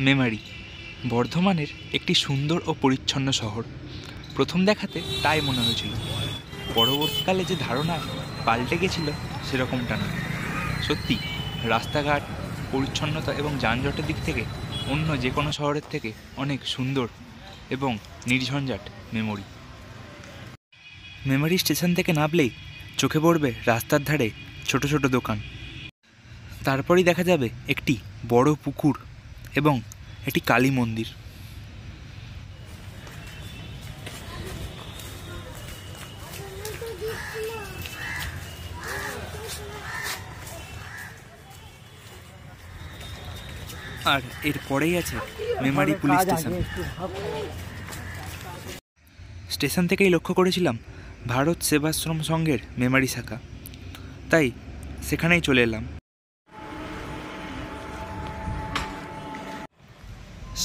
মেমারি বর্ধমানের একটি সুন্দর ও পরিচ্ছন্ন শহর। প্রথম দেখাতে তাই মনে হয়েছিল, পরবর্তীকালে যে ধারণা পাল্টে গেছিল সেরকমটা না। সত্যি রাস্তাঘাট, পরিচ্ছন্নতা এবং যানজটের দিক থেকে অন্য যে কোনো শহরের থেকে অনেক সুন্দর এবং নির্ঝঞ্ঝাট মেমরি। মেমারি স্টেশন থেকে নামলেই চোখে পড়বে রাস্তার ধারে ছোট ছোট দোকান, তারপরেই দেখা যাবে একটি বড় পুকুর এবং একটি কালী মন্দির। আর এর পরেই আছে মেমারি পুলিশ স্টেশন। স্টেশন থেকেই লক্ষ্য করেছিলাম ভারত সেবাশ্রম সংঘের মেমারি শাখা, তাই সেখানেই চলে এলাম।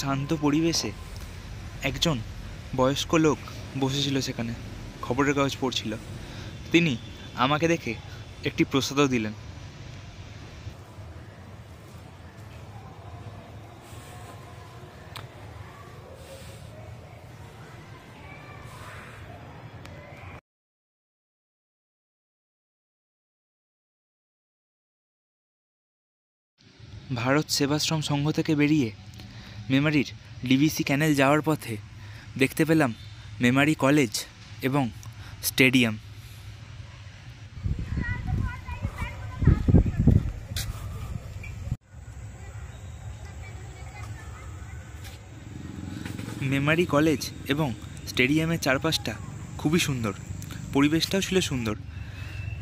শান্ত পরিবেশে একজন বয়স্ক লোক বসেছিল সেখানে, খবরের কাগজ পড়ছিল। তিনি আমাকে দেখে একটি প্রসাদও দিলেন। ভারত সেবাশ্রম সংঘ থেকে বেরিয়ে মেমারির ডিভিসি ক্যানেল যাওয়ার পথে দেখতে পেলাম মেমারি কলেজ এবং স্টেডিয়াম। মেমারি কলেজ এবং স্টেডিয়ামের চারপাশটা খুবই সুন্দর, পরিবেশটাও ছিল সুন্দর।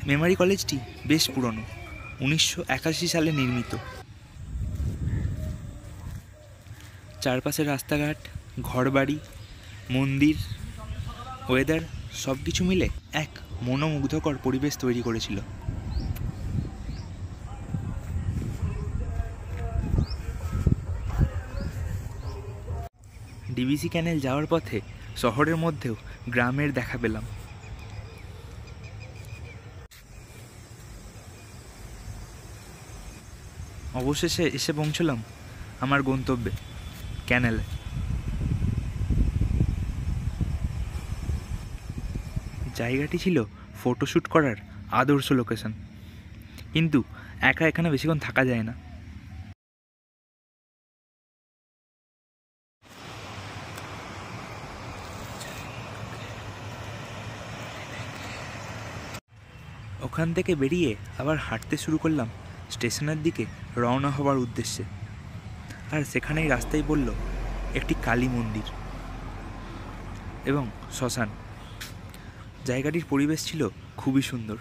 মেমারি কলেজটি বেশ পুরনো, 1981 সালে নির্মিত। চারপাশের রাস্তাঘাট, ঘরবাড়ি, মন্দির, ওয়েদার সব কিছু মিলে এক মনোমুগ্ধকর পরিবেশ তৈরি করেছিল। ডিভিসি ক্যানেল যাওয়ার পথে শহরের মধ্যেও গ্রামের দেখা পেলাম। অবশেষে এসে পৌঁছলাম আমার গন্তব্যে, ক্যানেলে। জায়গাটি ছিল ফটোশ্যুট করার আদর্শ লোকেশন, কিন্তু একা এখানে বেশিক্ষণ থাকা যায় না। ওখান থেকে বেরিয়ে আবার হাঁটতে শুরু করলাম স্টেশনের দিকে রওনা হবার উদ্দেশ্যে। আর সেখানেই রাস্তায় বলল একটি কালী মন্দির এবং শ্মশান। জায়গাটির পরিবেশ ছিল খুবই সুন্দর।